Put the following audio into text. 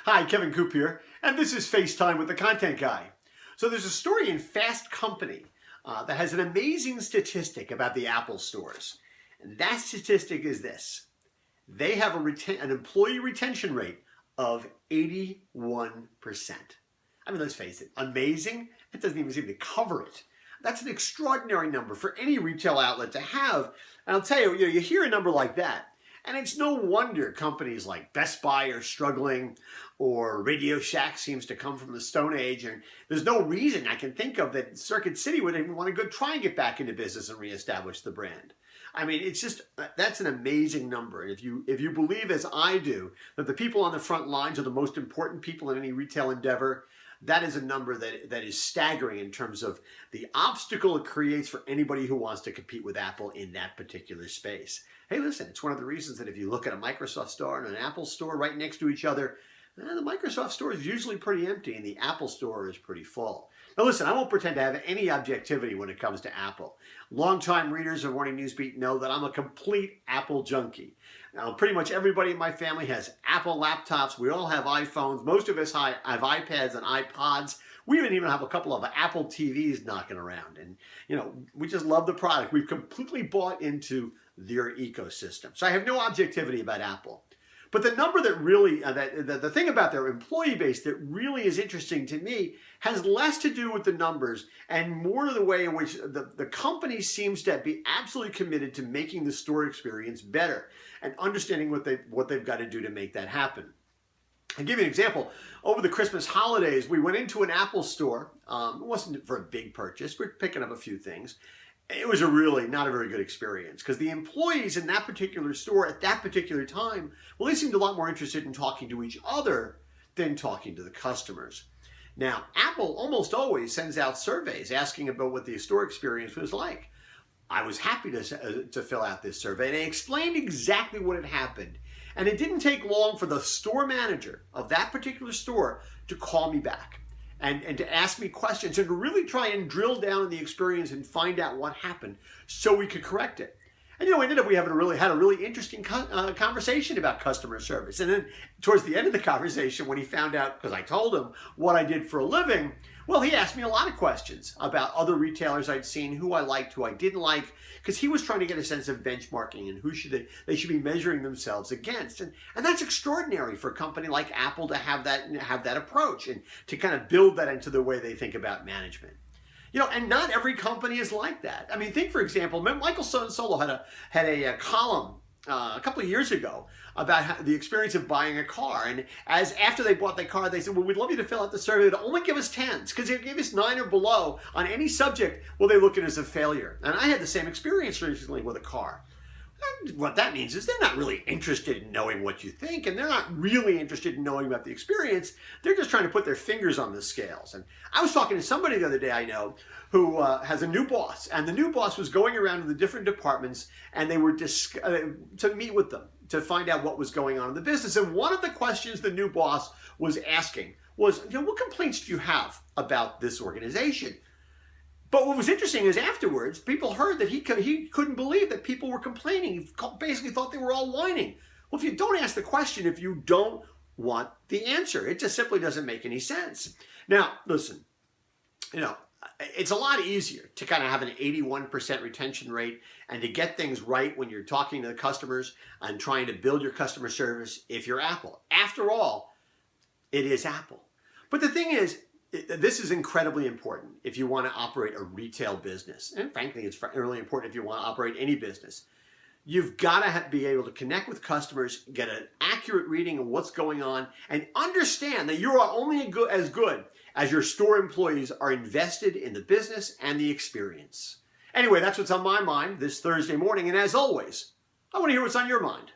Hi, Kevin Coop here, and this is FaceTime with the Content Guy. So there's a story in Fast Company that has an amazing statistic about the Apple stores. And that statistic is this. They have an employee retention rate of 81%. I mean, let's face it, amazing? It doesn't even seem to cover it. That's an extraordinary number for any retail outlet to have. And I'll tell you, you hear a number like that, and it's no wonder companies like Best Buy are struggling, or Radio Shack seems to come from the Stone Age, and there's no reason I can think of that Circuit City would even want to go try and get back into business and reestablish the brand. I mean, it's just, that's an amazing number. And if you believe, as I do, that the people on the front lines are the most important people in any retail endeavor, that is a number that is staggering in terms of the obstacle it creates for anybody who wants to compete with Apple in that particular space. Hey, listen, it's one of the reasons that if you look at a Microsoft store and an Apple store right next to each other, the Microsoft store is usually pretty empty and the Apple store is pretty full. Now listen, I won't pretend to have any objectivity when it comes to Apple. Longtime readers of Morning Newsbeat know that I'm a complete Apple junkie. Now, pretty much everybody in my family has Apple laptops. We all have iPhones. Most of us have iPads and iPods. We even have a couple of Apple TVs knocking around. And, we just love the product. We've completely bought into their ecosystem. So I have no objectivity about Apple. But the number that really, the thing about their employee base that really is interesting to me has less to do with the numbers and more to the way in which the company seems to be absolutely committed to making the store experience better and understanding what they've got to do to make that happen. I'll give you an example. Over the Christmas holidays, we went into an Apple store. It wasn't for a big purchase. We're picking up a few things. It was really not a very good experience because the employees in that particular store at that particular time, well, they seemed a lot more interested in talking to each other than talking to the customers. Now, Apple almost always sends out surveys asking about what the store experience was like. I was happy to fill out this survey, and they explained exactly what had happened. And it didn't take long for the store manager of that particular store to call me back and to ask me questions and to really try and drill down in the experience and find out what happened so we could correct it. And ended up we had a really interesting conversation about customer service. And then towards the end of the conversation, when he found out, because I told him what I did for a living, well, he asked me a lot of questions about other retailers I'd seen, who I liked, who I didn't like, because he was trying to get a sense of benchmarking and who they should be measuring themselves against. And that's extraordinary for a company like Apple to have that approach and to kind of build that into the way they think about management. And not every company is like that. I mean, think, for example, Michael Solo had a column a couple of years ago about the experience of buying a car. And after they bought the car, they said, well, we'd love you to fill out the survey, but only give us 10s, because if you give us 9 or below on any subject, well, they look at it as a failure. And I had the same experience recently with a car. And what that means is they're not really interested in knowing what you think, and they're not really interested in knowing about the experience. They're just trying to put their fingers on the scales. And I was talking to somebody the other day I know who has a new boss, and the new boss was going around to the different departments, and they were to meet with them to find out what was going on in the business. And one of the questions the new boss was asking was, what complaints do you have about this organization? But what was interesting is afterwards, people heard that he couldn't believe that people were complaining. He basically thought they were all whining. Well, if you don't ask the question, if you don't want the answer, it just simply doesn't make any sense. Now, listen, it's a lot easier to kind of have an 81% retention rate and to get things right when you're talking to the customers and trying to build your customer service if you're Apple. After all, it is Apple. But the thing is, this is incredibly important if you want to operate a retail business. And frankly, it's really important if you want to operate any business. You've got to be able to connect with customers, get an accurate reading of what's going on, and understand that you are only as good as your store employees are invested in the business and the experience. Anyway, that's what's on my mind this Thursday morning. And as always, I want to hear what's on your mind.